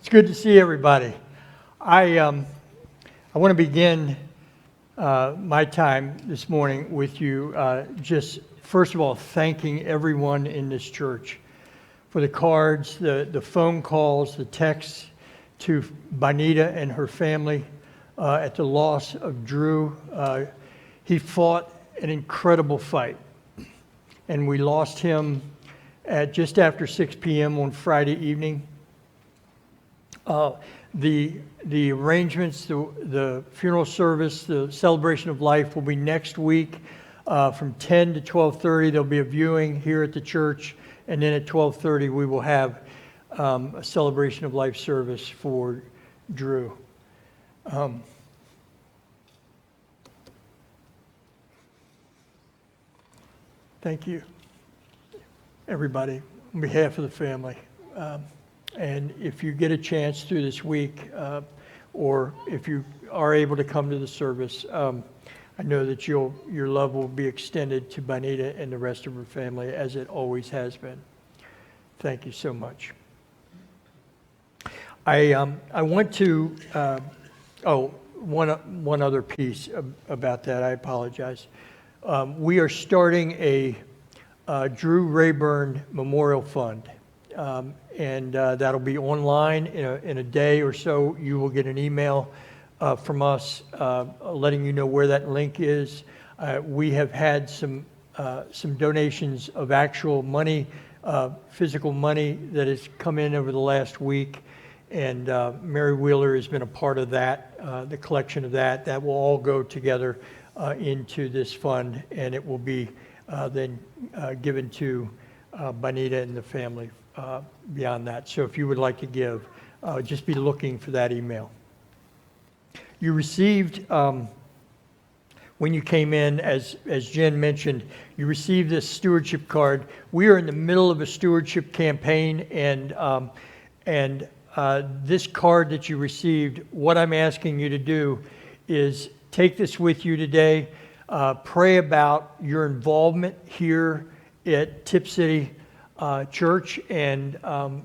It's good to see everybody. I want to begin my time this morning with you just first of all thanking everyone in this church for the cards, the phone calls, the texts to Bonita and her family at the loss of Drew. He fought an incredible fight, and we lost him at just after 6 p.m. on Friday evening. The arrangements, the funeral service, the celebration of life will be next week from 10 to 12:30. There'll be a viewing here at the church, and then at 12:30 we will have a celebration of life service for Drew. Thank you, everybody, on behalf of the family. And if you get a chance through this week, or if you are able to come to the service, I know that your love will be extended to Bonita and the rest of her family, as it always has been. Thank you so much. I want to, one other piece about that. I apologize. We are starting a Drew Rayburn Memorial Fund. And that'll be online in a day or so. You will get an email from us letting you know where that link is. We have had some donations of actual money, physical money that has come in over the last week, and Mary Wheeler has been a part of that, the collection of that. That will all go together into this fund, and it will be then given to Bonita and the family beyond that. So if you would like to give, just be looking for that email. You received, when you came in, as Jen mentioned, you received this stewardship card. We are in the middle of a stewardship campaign, and this card that you received, what I'm asking you to do is take this with you today, pray about your involvement here at Tip City Church, and kind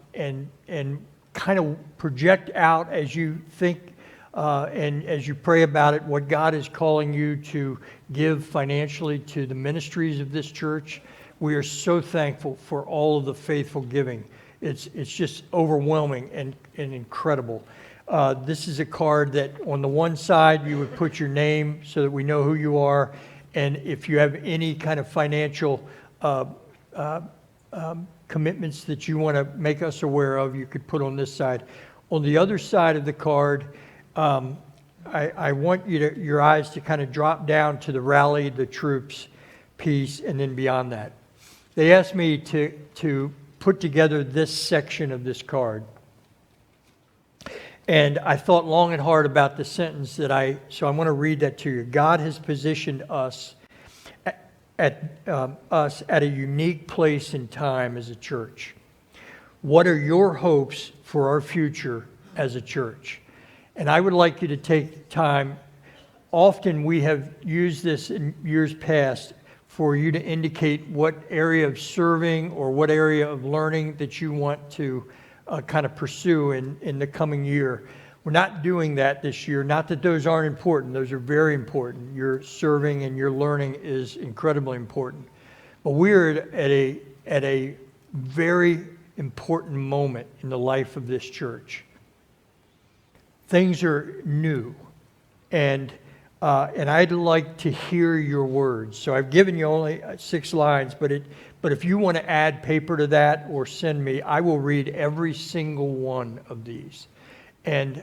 of project out as you think and as you pray about it, what God is calling you to give financially to the ministries of this church. We are so thankful for all of the faithful giving. It's just overwhelming and incredible. This is a card that on the one side you would put your name so that we know who you are, and if you have any kind of financial commitments that you want to make us aware of, you could put on this side. On the other side of the card, I want your eyes to kind of drop down to the rally the troops piece, and then beyond that. They asked me to put together this section of this card. And I thought long and hard about the sentence so I want to read that to you. God has positioned us at a unique place in time as a church. What are your hopes for our future as a church? And I would like you to take time. Often we have used this in years past for you to indicate what area of serving or what area of learning that you want to kind of pursue in the coming year. We're not doing that this year. Not that those aren't important. Those are very important. Your serving and your learning is incredibly important. But we're at a very important moment in the life of this church. Things are new, and I'd like to hear your words. So I've given you only 6 lines, but if you want to add paper to that or send me, I will read every single one of these. And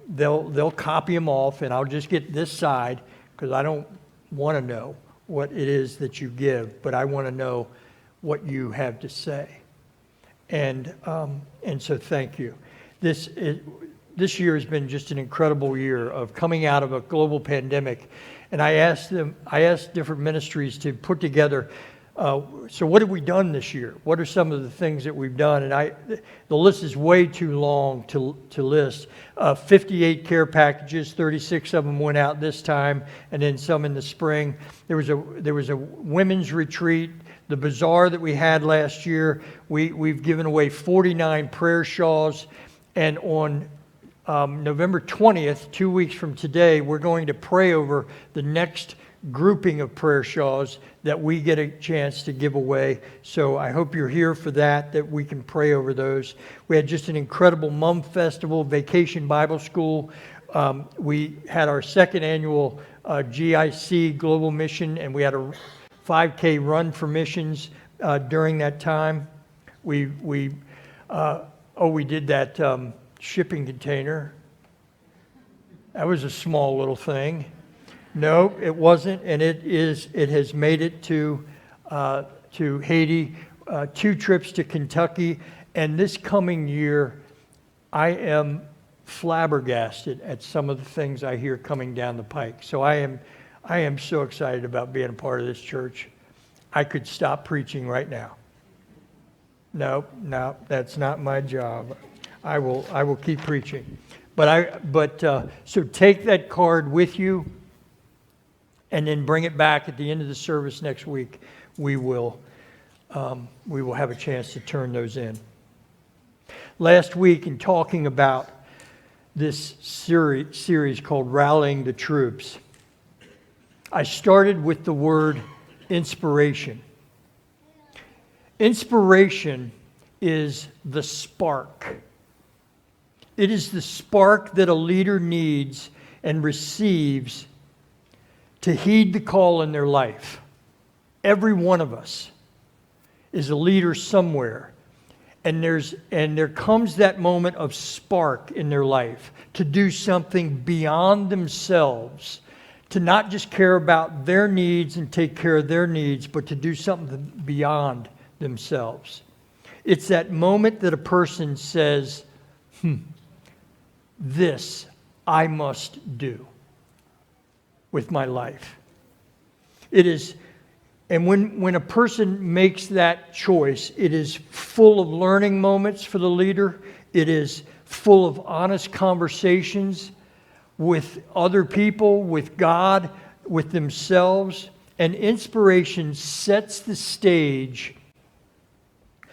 they'll copy them off, and I'll just get this side because I don't want to know what it is that you give, but I want to know what you have to say. And so thank you. This year has been just an incredible year of coming out of a global pandemic, and I asked different ministries to put together. So what have we done this year? What are some of the things that we've done? And the list is way too long to list. 58 care packages, 36 of them went out this time, and then some in the spring. There was a women's retreat the bazaar that we had last year. We've given away 49 prayer shawls. And on November 20th, 2 weeks from today, we're going to pray over the next grouping of prayer shawls that we get a chance to give away. So I hope you're here for that we can pray over those. We had just an incredible Mum Festival, Vacation Bible School. We had our second annual GIC Global Mission, and we had a 5K run for missions during that time. We did that shipping container. That was a small little thing. No, it wasn't, and it has made it to Haiti, 2 trips to Kentucky, and this coming year, I am flabbergasted at some of the things I hear coming down the pike. So I am so excited about being a part of this church. I could stop preaching right now. No, that's not my job. I will keep preaching. So take that card with you, and then bring it back at the end of the service next week. We will have a chance to turn those in. Last week, in talking about this series called Rallying the Troops, I started with the word inspiration. Inspiration is the spark. It is the spark that a leader needs and receives to heed the call in their life. Every one of us is a leader somewhere. And there comes that moment of spark in their life to do something beyond themselves, to not just care about their needs and take care of their needs, but to do something beyond themselves. It's that moment that a person says, this I must do with my life. It is, and when a person makes that choice, it is full of learning moments for the leader. It is full of honest conversations with other people, with God, with themselves. And inspiration sets the stage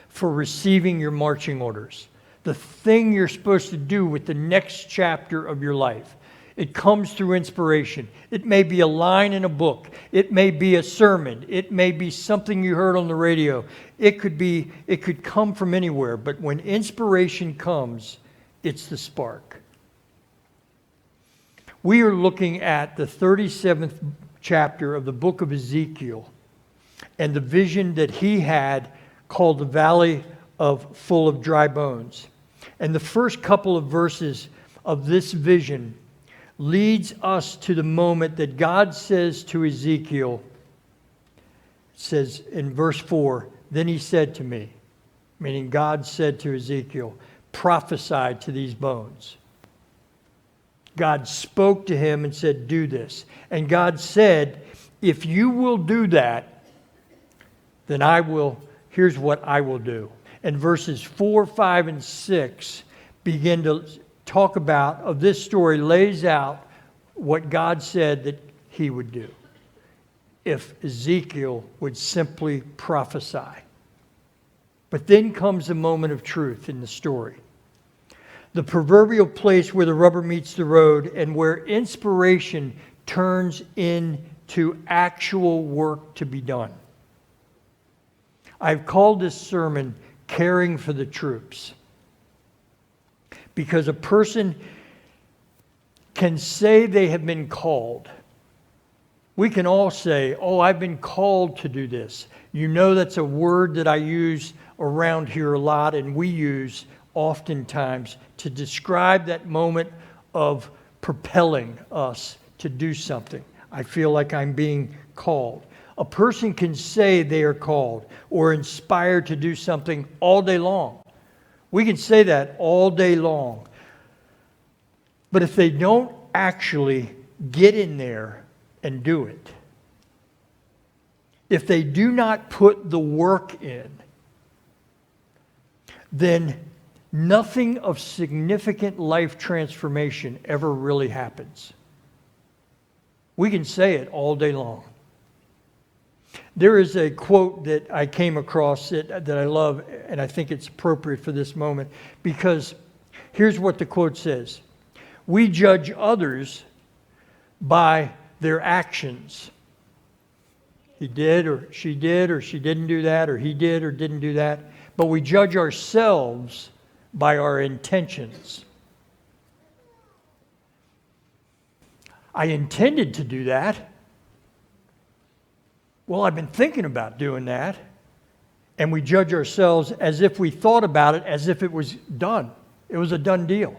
for receiving your marching orders, the thing you're supposed to do with the next chapter of your life. It comes through inspiration. It may be a line in a book. It may be a sermon. It may be something you heard on the radio. It could come from anywhere. But when inspiration comes, it's the spark. We are looking at the 37th chapter of the book of Ezekiel and the vision that he had called the Valley Full of Dry Bones. And the first couple of verses of this vision leads us to the moment that God says to Ezekiel, says in verse 4, then he said to me, meaning God said to Ezekiel, prophesy to these bones. God spoke to him and said, do this. And God said, if you will do that, then here's what I will do. And verses 4, 5, and 6 begin to talk about, of this story, lays out what God said that he would do if Ezekiel would simply prophesy. But then comes a moment of truth in the story. The proverbial place where the rubber meets the road and where inspiration turns into actual work to be done. I've called this sermon Caring for the Troops. Because a person can say they have been called. We can all say, I've been called to do this. You know that's a word that I use around here a lot, and we use oftentimes to describe that moment of propelling us to do something. I feel like I'm being called. A person can say they are called or inspired to do something all day long. We can say that all day long. But if they don't actually get in there and do it, if they do not put the work in, then nothing of significant life transformation ever really happens. We can say it all day long. There is a quote that I came across that I love, and I think it's appropriate for this moment, because here's what the quote says. We judge others by their actions. He did or she didn't do that, or he did or didn't do that. But we judge ourselves by our intentions. I intended to do that. Well, I've been thinking about doing that. And we judge ourselves as if we thought about it, as if it was done. It was a done deal.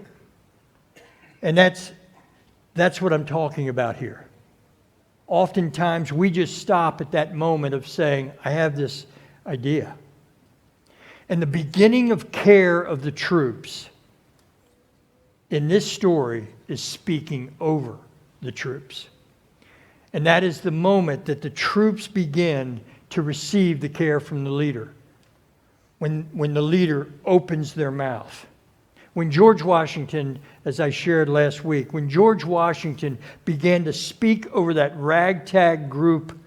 And that's what I'm talking about here. Oftentimes, we just stop at that moment of saying, I have this idea. And the beginning of care of the troops in this story is speaking over the troops. And that is the moment that the troops begin to receive the care from the leader. When the leader opens their mouth. When George Washington, as I shared last week, when George Washington began to speak over that ragtag group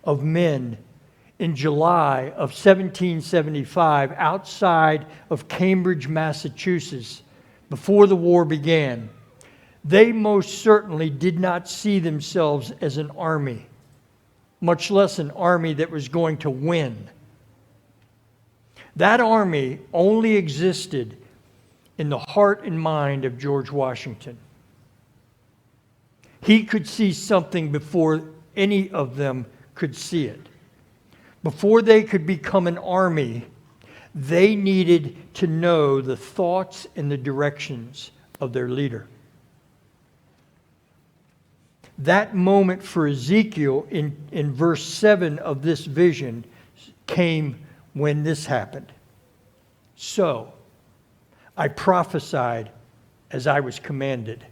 of men in July of 1775 outside of Cambridge, Massachusetts, before the war began, they most certainly did not see themselves as an army, much less an army that was going to win. That army only existed in the heart and mind of George Washington. He could see something before any of them could see it. Before they could become an army, they needed to know the thoughts and the directions of their leader. That moment for Ezekiel in verse 7 of this vision came when this happened. So, I prophesied as I was commanded.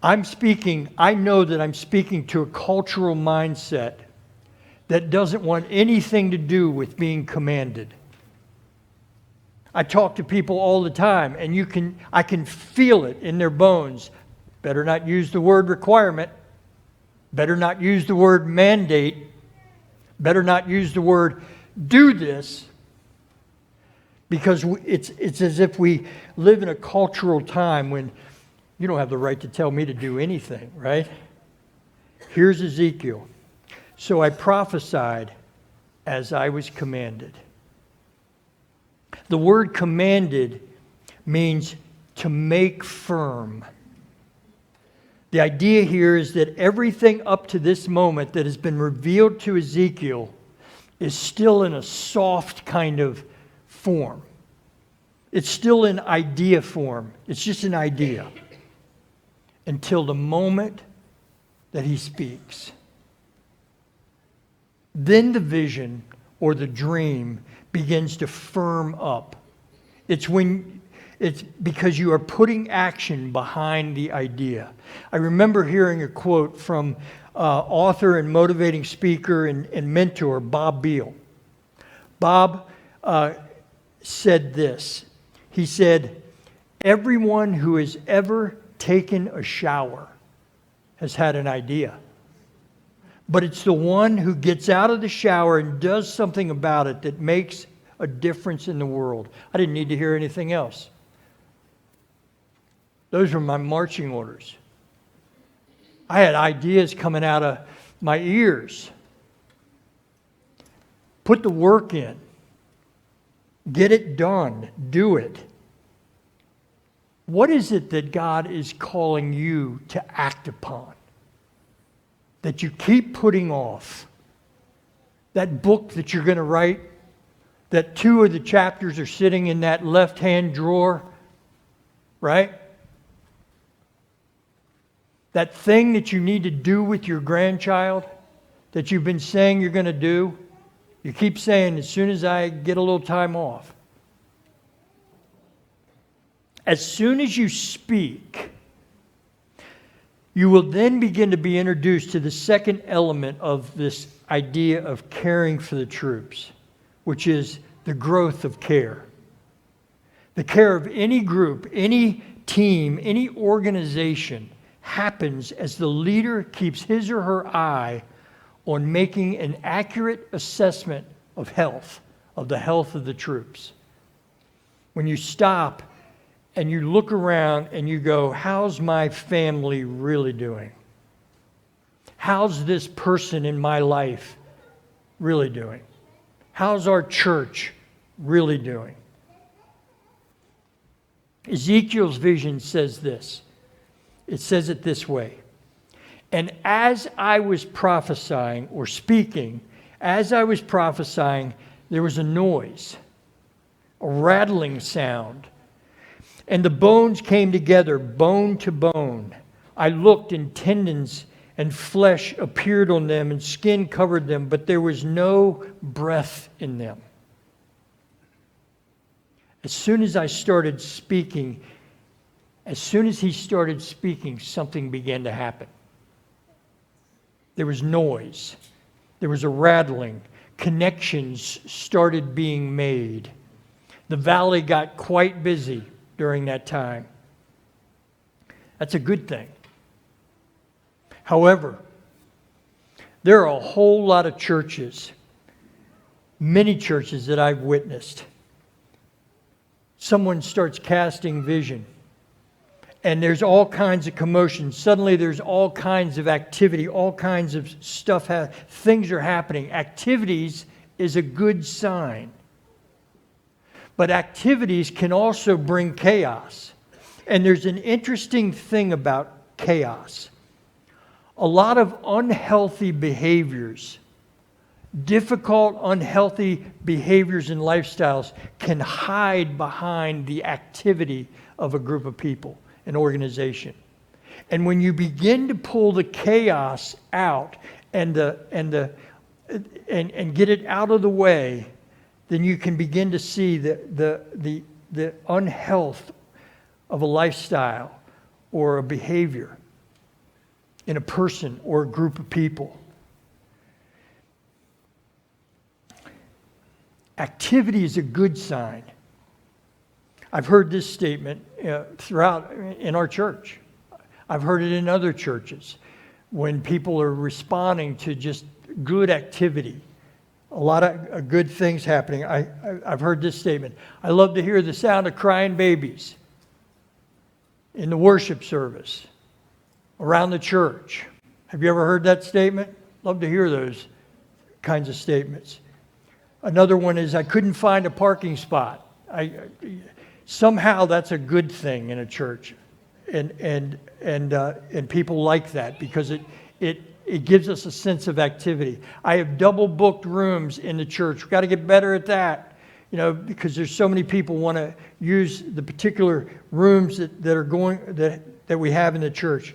I know that I'm speaking to a cultural mindset that doesn't want anything to do with being commanded. I talk to people all the time, and I can feel it in their bones. Better not use the word requirement. Better not use the word mandate. Better not use the word do this. Because it's as if we live in a cultural time when you don't have the right to tell me to do anything, right? Here's Ezekiel. So I prophesied as I was commanded. The word commanded means to make firm. The idea here is that everything up to this moment that has been revealed to Ezekiel is still in a soft kind of form. It's still in idea form. It's just an idea. Until the moment that he speaks. Then the vision or the dream begins to firm up. It's because you are putting action behind the idea. I remember hearing a quote from author and motivating speaker and mentor Bob Beal. Bob said this. He said, everyone who has ever taken a shower has had an idea. But it's the one who gets out of the shower and does something about it that makes a difference in the world. I didn't need to hear anything else. Those were my marching orders. I had ideas coming out of my ears. Put the work in. Get it done. Do it. What is it that God is calling you to act upon? That you keep putting off? That book that you're going to write, that 2 of the chapters are sitting in that left-hand drawer, right? That thing that you need to do with your grandchild that you've been saying you're going to do, you keep saying, as soon as I get a little time off. As soon as you speak, you will then begin to be introduced to the second element of this idea of caring for the troops, which is the growth of care. The care of any group, any team, any organization happens as the leader keeps his or her eye on making an accurate assessment of the health of the troops. When you stop and you look around and you go, how's my family really doing? How's this person in my life really doing? How's our church really doing? Ezekiel's vision says this. It says it this way. And as I was prophesying or speaking, as I was prophesying, there was a noise, a rattling sound. And the bones came together, bone to bone. I looked, and tendons and flesh appeared on them, and skin covered them, but there was no breath in them. As soon as he started speaking, something began to happen. There was noise. There was a rattling. Connections started being made. The valley got quite busy during that time. That's a good thing. However, there are a whole lot of churches, many churches that I've witnessed. Someone starts casting vision, and there's all kinds of commotion. Suddenly there's all kinds of activity, all kinds of stuff, things are happening. Activities is a good sign. But activities can also bring chaos. And there's an interesting thing about chaos. A lot of unhealthy behaviors, difficult, unhealthy behaviors and lifestyles can hide behind the activity of a group of people, an organization. And when you begin to pull the chaos out and get it out of the way, then you can begin to see the unhealth of a lifestyle or a behavior in a person or a group of people. Activity is a good sign. I've heard this statement throughout in our church. I've heard it in other churches when people are responding to just good activity. A lot of good things happening. I've heard this statement. I love to hear the sound of crying babies in the worship service around the church. Have you ever heard that statement? Love to hear those kinds of statements. Another one is, I couldn't find a parking spot. Somehow that's a good thing in a church, and people like that because it gives us a sense of activity. I have double booked rooms in the church. We've got to get better at that, because there's so many people want to use the particular rooms that we have in the church.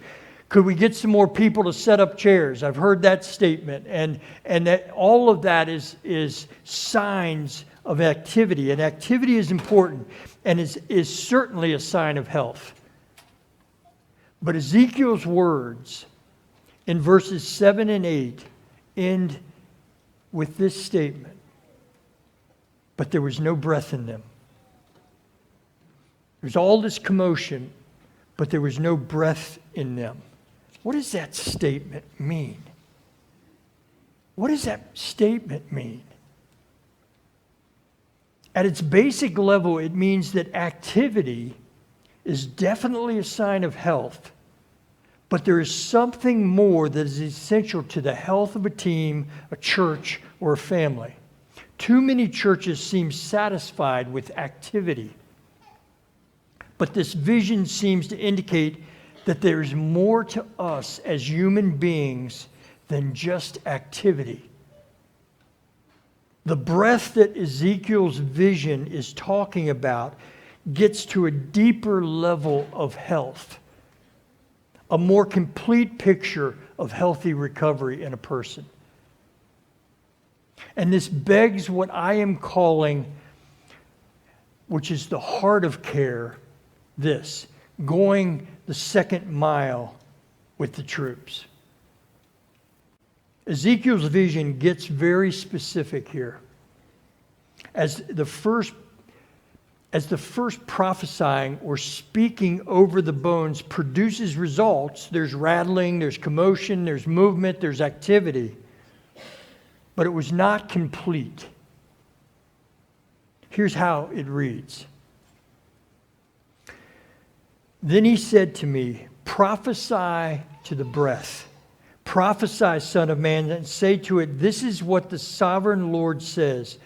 Could we get some more people to set up chairs? I've heard that statement, and that all of that is signs of activity, and activity is important and is certainly a sign of health. But Ezekiel's words in verses 7 and 8 end with this statement, but there was no breath in them. There's all this commotion, but there was no breath in them. What does that statement mean? What does that statement mean? At its basic level, it means that activity is definitely a sign of health, but there is something more that is essential to the health of a team, a church, or a family. Too many churches seem satisfied with activity, but this vision seems to indicate that there is more to us as human beings than just activity. The breath that Ezekiel's vision is talking about gets to a deeper level of health, a more complete picture of healthy recovery in a person. And this begs what I am calling, which is the heart of care, this: going the second mile with the troops. Ezekiel's vision gets very specific here. As the first as the first prophesying or speaking over the bones produces results, there's rattling, there's commotion, there's movement, there's activity, but it was not complete. Here's how it reads. Then he said to me, prophesy to the breath. Prophesy, Son of Man, and say to it, this is what the sovereign Lord says.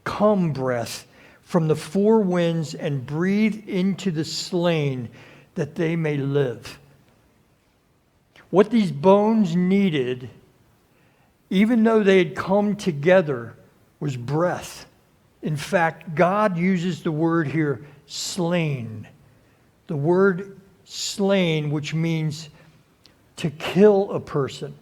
Come, breath, from the four winds and breathe into the slain that they may live. What these bones needed, even though they had come together, was breath. In fact, God uses the word here, slain. The word slain, which means to kill a person.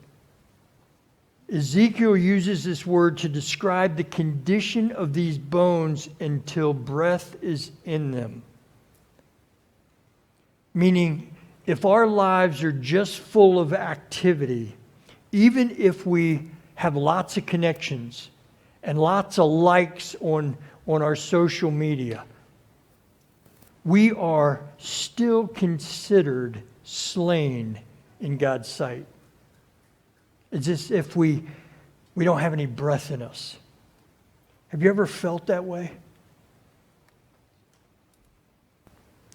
Ezekiel uses this word to describe the condition of these bones until breath is in them. Meaning, if our lives are just full of activity, even if we have lots of connections and lots of likes on our social media, we are still considered slain in God's sight. It's as if we don't have any breath in us. Have you ever felt that way?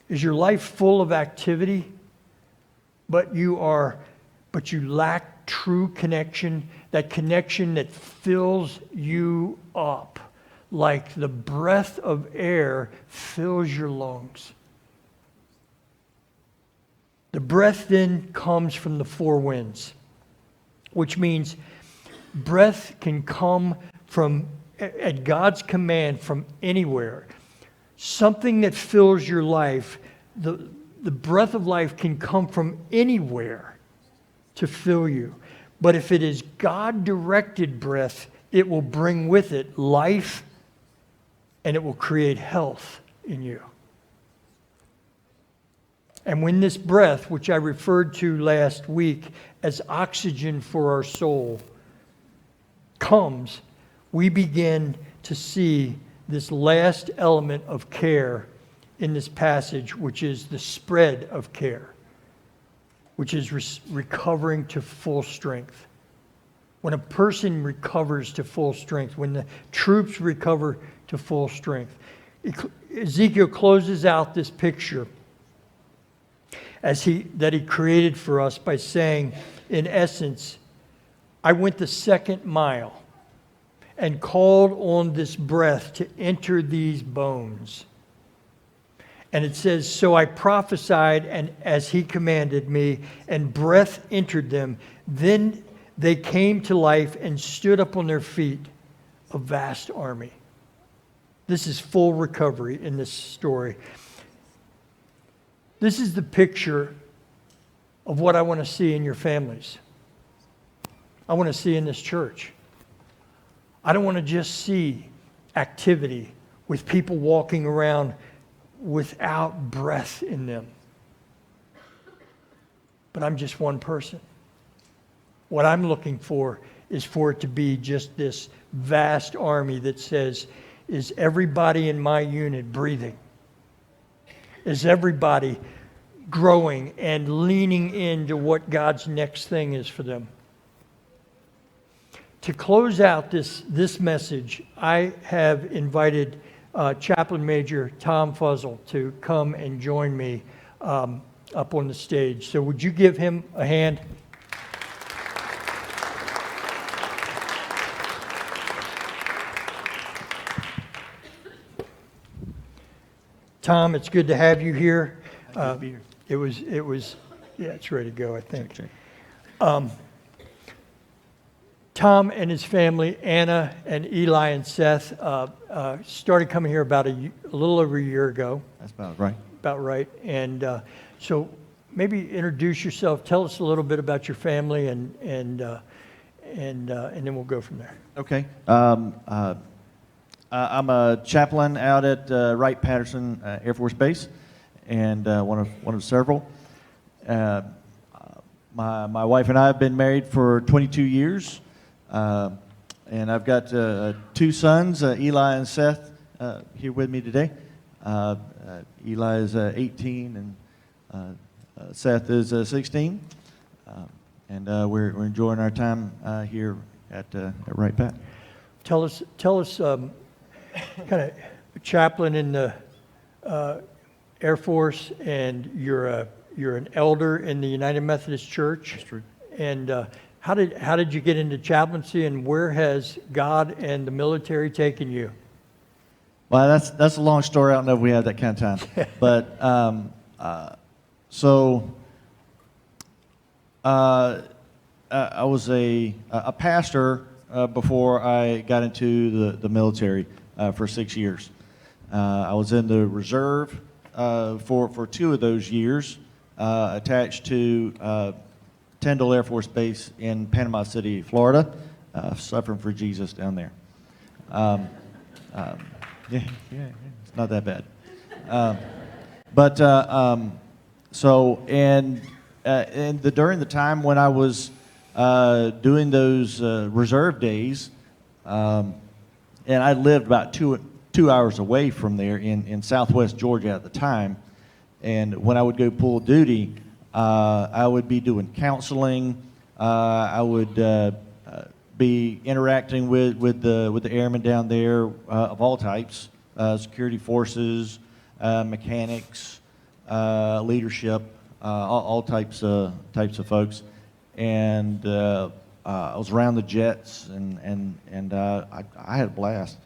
Is your life full of activity, but you lack true connection, that connection that fills you up like the breath of air fills your lungs? The breath then comes from the four winds, which means breath can come from, at God's command, from anywhere. Something that fills your life, the breath of life can come from anywhere to fill you. But if it is God-directed breath, it will bring with it life and it will create health in you. And when this breath, which I referred to last week as oxygen for our soul, comes, we begin to see this last element of care in this passage, which is the spread of care, which is recovering to full strength. When a person recovers to full strength, when the troops recover to full strength, Ezekiel closes out this picture that he created for us by saying, in essence, I went the second mile and called on this breath to enter these bones. And it says, so I prophesied and as he commanded me, and breath entered them. Then they came to life and stood up on their feet, a vast army. This is full recovery in this story. This is the picture of what I want to see in your families. I want to see in this church. I don't want to just see activity with people walking around without breath in them. But I'm just one person. What I'm looking for is for it to be just this vast army that says, is everybody in my unit breathing? Is everybody growing and leaning into what God's next thing is for them? To close out this message, I have invited Chaplain Major Tom Fuzzle to come and join me up on the stage. So would you give him a hand? Tom, it's good to have you here. It was, yeah, it's ready to go, I think. Tom and his family, Anna and Eli and Seth, started coming here about a little over a year ago. That's about right. About right. And so maybe introduce yourself. Tell us a little bit about your family, and then we'll go from there. Okay. I'm a chaplain out at Wright-Patterson Air Force Base, and one of several. My wife and I have been married for 22 years, and I've got two sons, Eli and Seth, here with me today. Eli is 18, and Seth is 16. And we're enjoying our time here at Wright Pat. Tell us, kind of chaplain in the Air Force, and you're an elder in the United Methodist Church. That's true. And how did you get into chaplaincy, and where has God and the military taken you? Well, that's a long story. I don't know if we have that kind of time. But I was a pastor before I got into the military for 6 years. I was in the reserve for 2 of those years, attached to Tyndall Air Force Base in Panama City, Florida, suffering for Jesus down there. Yeah, it's not that bad. During the time when I was doing those reserve days, and I lived about two hours away from there in southwest Georgia at the time, and when I would go pull duty, I would be doing counseling. I would be interacting with the airmen down there of all types, security forces, mechanics, leadership, all types of folks, and I was around the jets, and I had a blast.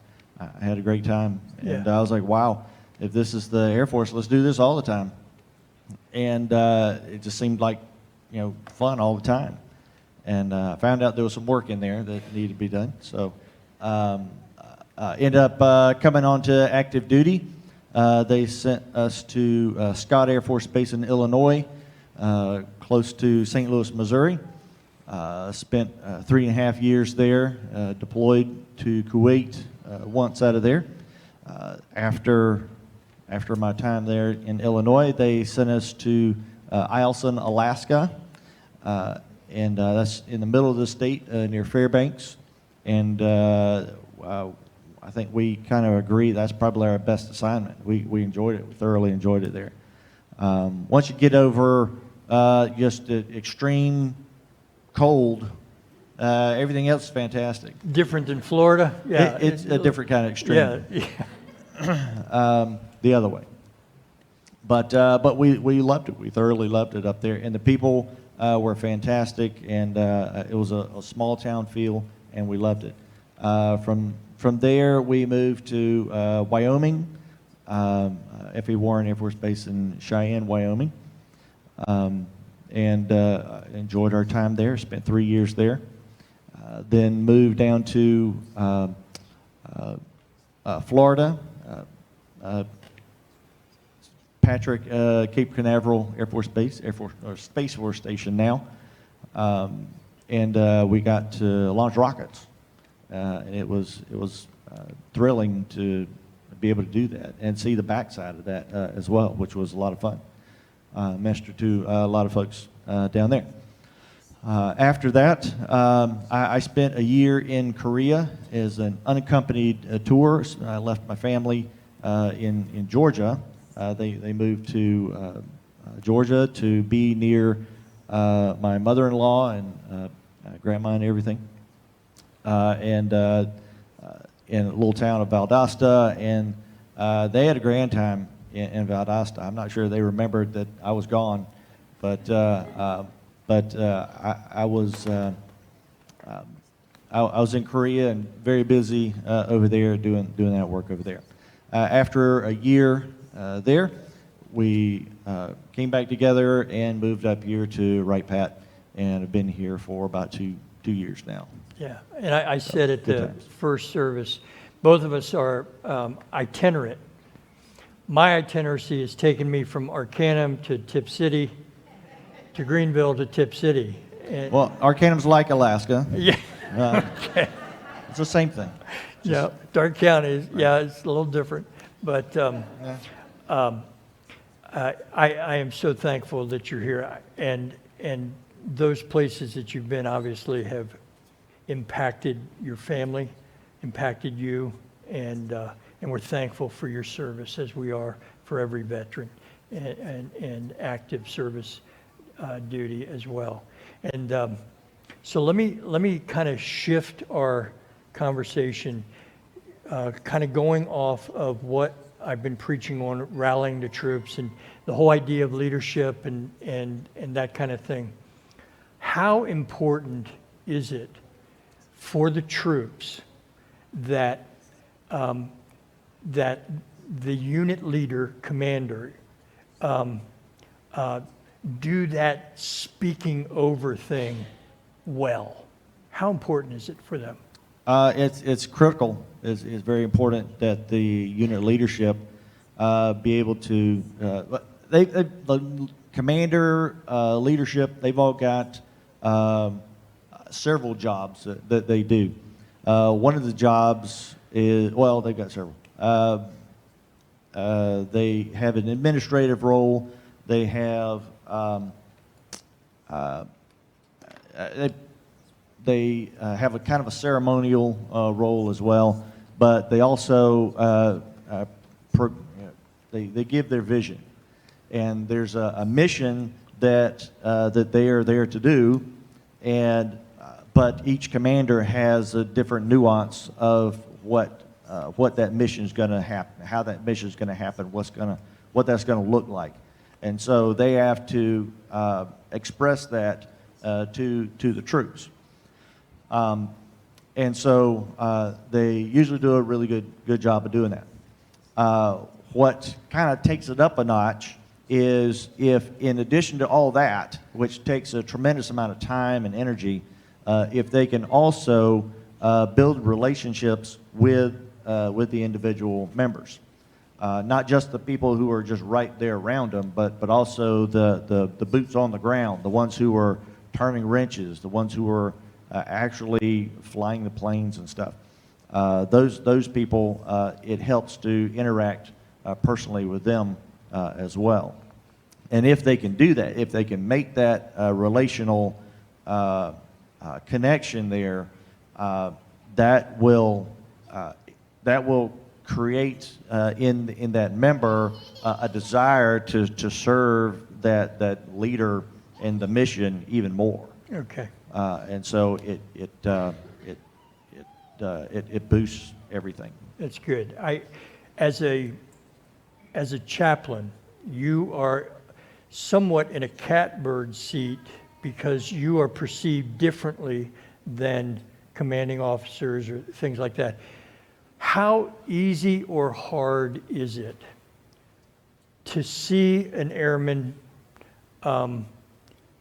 I had a great time, and I was like, wow, if this is the Air Force, let's do this all the time. And it just seemed like, fun all the time. And I found out there was some work in there that needed to be done. So ended up coming on to active duty. They sent us to Scott Air Force Base in Illinois, close to St. Louis, Missouri. Spent 3.5 years there, deployed to Kuwait once out of there. After my time there in Illinois, they sent us to Eielson, Alaska. And that's in the middle of the state near Fairbanks. And I think we kind of agree that's probably our best assignment. We enjoyed it. We thoroughly enjoyed it there. Once you get over just the extreme cold, everything else is fantastic. Different than Florida? Yeah. It's a different kind of extreme. Yeah. The other way. But we loved it. We thoroughly loved it up there. And the people were fantastic, and it was a small town feel, and we loved it. From there, we moved to Wyoming, F.A. Warren Air Force Base in Cheyenne, Wyoming, and enjoyed our time there. Spent 3 years there. Then moved down to Florida, Patrick, Cape Canaveral Air Force Base, Space Force Station now, and we got to launch rockets, and it was thrilling to be able to do that and see the backside of that as well, which was a lot of fun. Ministered to a lot of folks down there. After that, I spent a year in Korea as an unaccompanied tour. I left my family in Georgia. They moved to Georgia to be near my mother-in-law and grandma and everything, and in a little town of Valdosta, and they had a grand time in Valdosta. I'm not sure they remembered that I was gone, but I was in Korea and very busy over there doing that work over there. After a year there, we came back together and moved up here to Wright Pat, and have been here for about two years now. Yeah, and I said at the times. first service, both of us are itinerant. My itinerancy has taken me from Arcanum to Tip City, to Greenville to Tip City. And Well, Arcanum's like Alaska. yeah, Okay. It's the same thing. yeah, Dark County is, yeah, it's a little different, but I am so thankful that you're here, and those places that you've been obviously have impacted your family, impacted you, and we're thankful for your service, as we are for every veteran and active service duty as well. And so let me kind of shift our conversation, kind of going off of what I've been preaching on, rallying the troops and the whole idea of leadership and that kind of thing. How important is it for the troops that that the unit leader, commander, do that speaking over thing well? How important is it for them? It's critical. It's very important that the unit leadership be able to. The commander leadership, they've all got several jobs that they do. One of the jobs is, well, they've got several. They have an administrative role. They have they have a kind of a ceremonial role as well, but they also they give their vision, and there's a mission that that they are there to do, and but each commander has a different nuance of what that mission is going to happen, how that mission is going to happen, what that's going to look like, and so they have to express that to the troops. And so they usually do a really good job of doing that. What kind of takes it up a notch is if, in addition to all that, which takes a tremendous amount of time and energy, if they can also build relationships with the individual members, not just the people who are just right there around them, but also the boots on the ground, the ones who are turning wrenches, the ones who are actually flying the planes and stuff. Those people, it helps to interact personally with them as well. And if they can do that, if they can make that relational connection there, that will create in that member a desire to serve that leader and the mission even more. Okay. And so it boosts everything. That's good. As a chaplain, you are somewhat in a catbird seat because you are perceived differently than commanding officers or things like that. How easy or hard is it to see an airman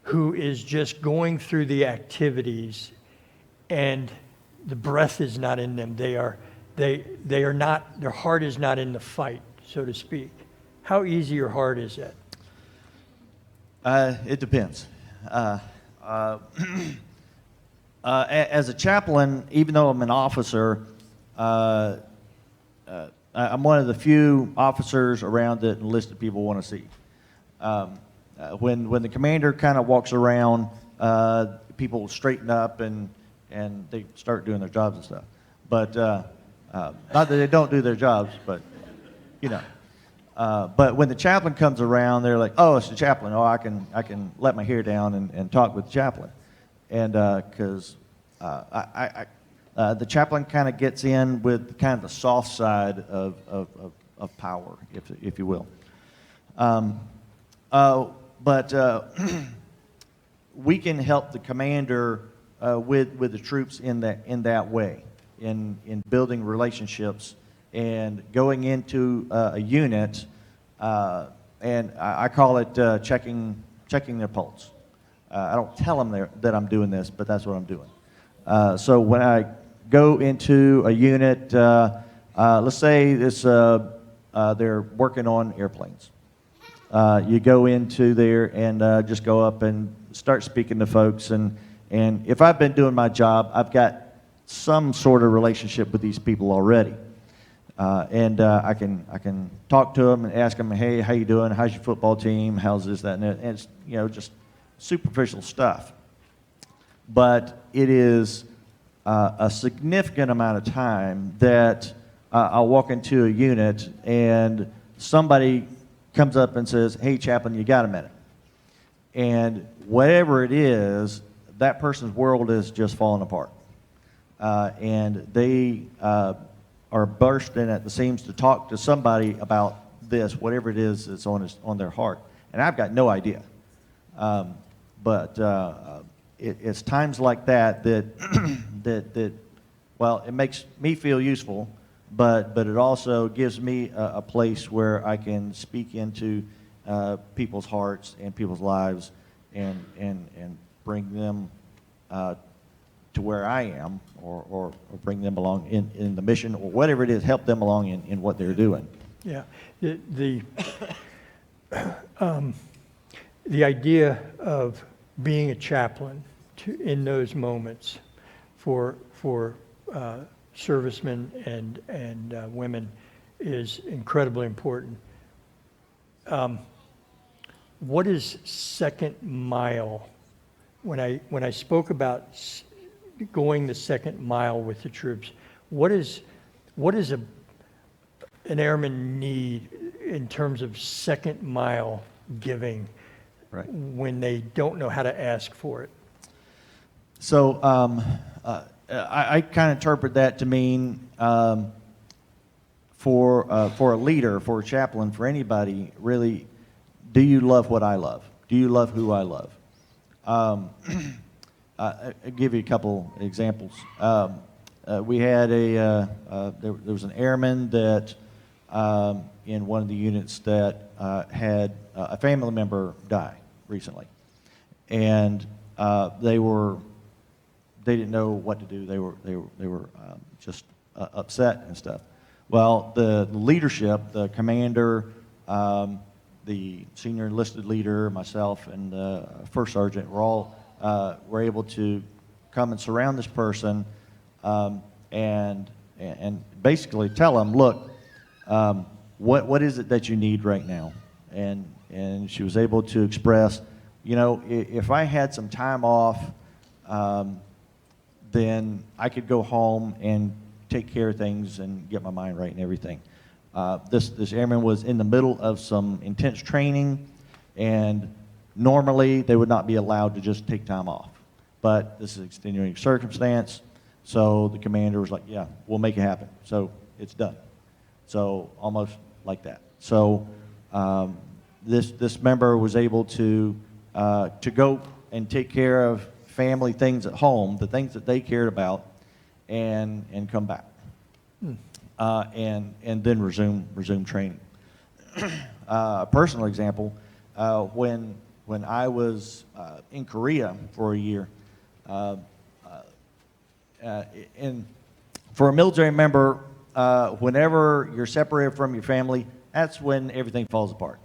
who is just going through the activities and the breath is not in them? They are not, their heart is not in the fight, so to speak. How easy or hard is that? It depends. As a chaplain, even though I'm an officer, I'm one of the few officers around that enlisted people want to see. When the commander kind of walks around, people straighten up and they start doing their jobs and stuff. But not that they don't do their jobs, but you know. But when the chaplain comes around, they're like, "Oh, it's the chaplain. Oh, I can let my hair down and talk with the chaplain," and because the chaplain kind of gets in with kind of the soft side of power, if you will. But we can help the commander with the troops in that way, in building relationships and going into a unit, and I call it checking their pulse. I don't tell them that I'm doing this, but that's what I'm doing. So when I go into a unit, let's say they're working on airplanes. You go into there and just go up and start speaking to folks, and if I've been doing my job, I've got some sort of relationship with these people already, and I can talk to them and ask them, "Hey, how you doing? How's your football team? How's this, that, and that?" And it's just superficial stuff, but it is a significant amount of time that I'll walk into a unit and somebody comes up and says, "Hey, chaplain, you got a minute?" And whatever it is, that person's world is just falling apart. And they are bursting at the seams to talk to somebody about this, whatever it is that's on their heart. And I've got no idea. But it's times like that that well, it makes me feel useful, but it also gives me a place where I can speak into people's hearts and people's lives and bring them to where I am, or bring them along in the mission, or whatever it is, help them along in what they're doing. Yeah. The idea of being a chaplain in those moments for servicemen and women is incredibly important. What is second mile? When I spoke about going the second mile with the troops, what is an airman need in terms of second mile giving, Right. when they don't know how to ask for it? So I kind of interpret that to mean for a leader, for a chaplain, for anybody, really, do you love what I love? Do you love who I love? I'll give you a couple examples. We had there was an airman that in one of the units that had a family member die recently, and they didn't know what to do. They were just upset and stuff. Well, the leadership, the commander, the senior enlisted leader, myself, and the first sergeant were able to come and surround this person and basically tell them, look, what is it that you need right now? And she was able to express, if I had some time off, then I could go home and take care of things and get my mind right and everything. This airman was in the middle of some intense training, and normally they would not be allowed to just take time off. But this is extenuating circumstance, so the commander was like, yeah, we'll make it happen. So it's done. So almost like that. So this member was able to go and take care of family things at home, the things that they cared about, and come back. And then resume training. A personal example, when I was in Korea for a year, and for a military member, whenever you're separated from your family, that's when everything falls apart.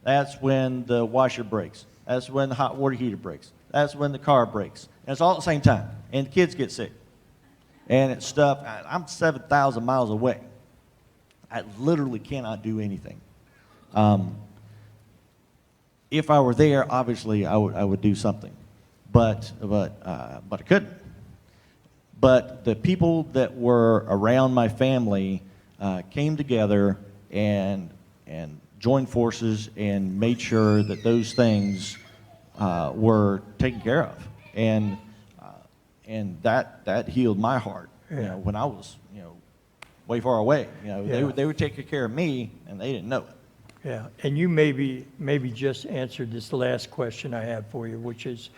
That's when the washer breaks. That's when the hot water heater breaks. That's when the car breaks. And it's all at the same time. And the kids get sick. And it's stuff, I'm 7,000 miles away. I literally cannot do anything. If I were there, obviously I would do something. But I couldn't. But the people that were around my family came together and joined forces and made sure that those things were taken care of, and that healed my heart. Yeah. When I was way far away, Yeah. they were taking care of me, and they didn't know it. Yeah, and you maybe just answered this last question I have for you, which is,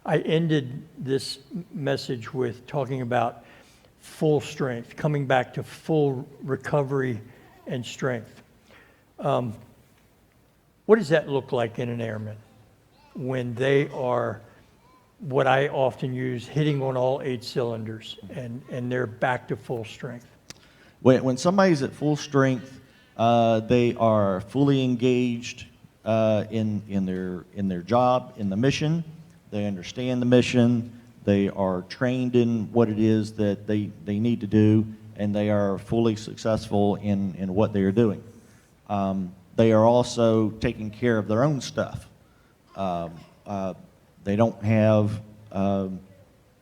I ended this message with talking about full strength, coming back to full recovery and strength. What does that look like in an airman when they are, what I often use, hitting on all 8 cylinders and they're back to full strength? When somebody's at full strength, they are fully engaged in their job, in the mission. They understand the mission. They are trained in what it is that they need to do, and they are fully successful in what they are doing. They are also taking care of their own stuff. They don't have,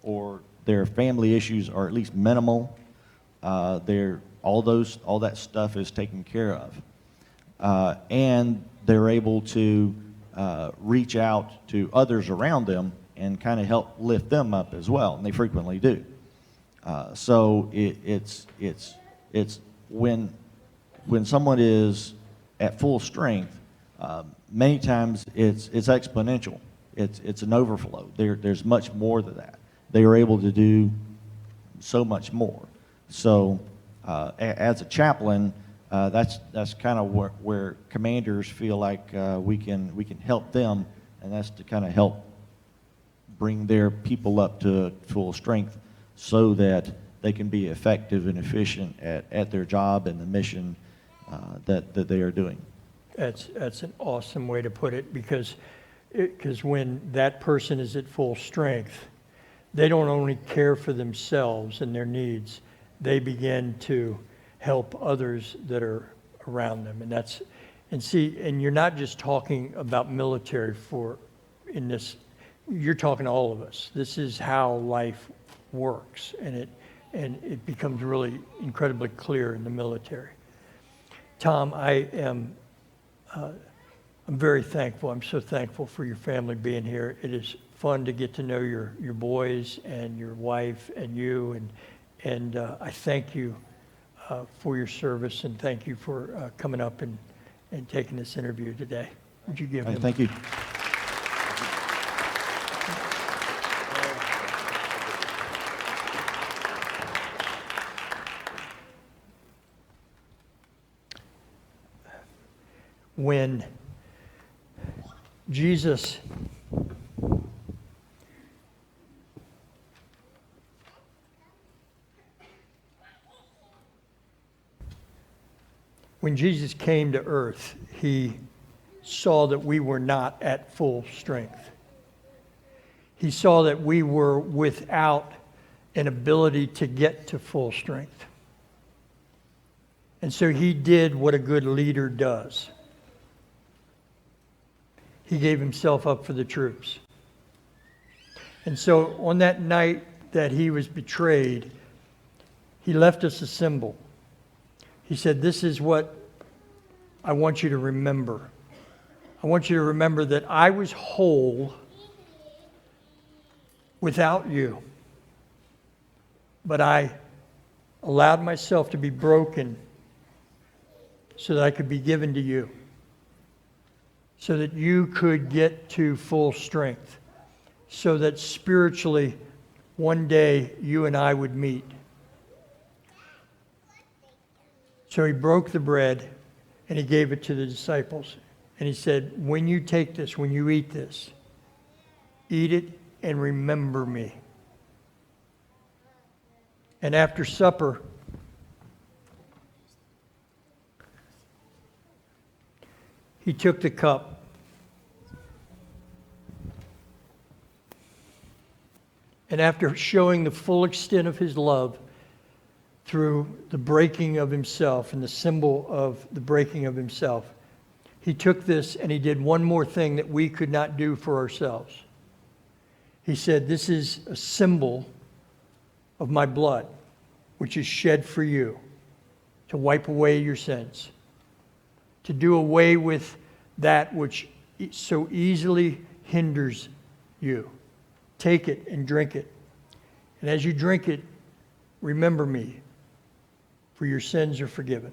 or their family issues are at least minimal. They're all that stuff is taken care of. And they're able to reach out to others around them and kind of help lift them up as well, and they frequently do. So it's when someone is at full strength, many times it's exponential. It's an overflow. There's much more to that. They are able to do so much more. So as a chaplain, that's kind of where commanders feel like we can help them, and that's to kind of help bring their people up to full strength so that they can be effective and efficient at their job and the mission that they are doing. That's an awesome way to put it, because when that person is at full strength, they don't only care for themselves and their needs, they begin to help others that are around them. And you're not just talking about military you're talking to all of us. This is how life works, and it becomes really incredibly clear in the military. Tom, I'm very thankful. I'm so thankful for your family being here. It is fun to get to know your boys and your wife and you, and I thank you for your service, and thank you for coming up and taking this interview today. Would you give him? Thank you. When Jesus came to earth, he saw that we were not at full strength. He saw that we were without an ability to get to full strength. And so he did what a good leader does. He gave himself up for the troops. And so on that night that he was betrayed, he left us a symbol. He said, "This is what I want you to remember. I want you to remember that I was whole without you, but I allowed myself to be broken so that I could be given to you, so that you could get to full strength, so that spiritually one day you and I would meet." So he broke the bread and he gave it to the disciples. And he said, "When you take this, when you eat this, eat it and remember me." And after supper, he took the cup. And after showing the full extent of his love through the breaking of himself and the symbol of the breaking of himself, he took this and he did one more thing that we could not do for ourselves. He said, "This is a symbol of my blood, which is shed for you, to wipe away your sins, to do away with that which so easily hinders you. Take it and drink it. And as you drink it, remember me, for your sins are forgiven."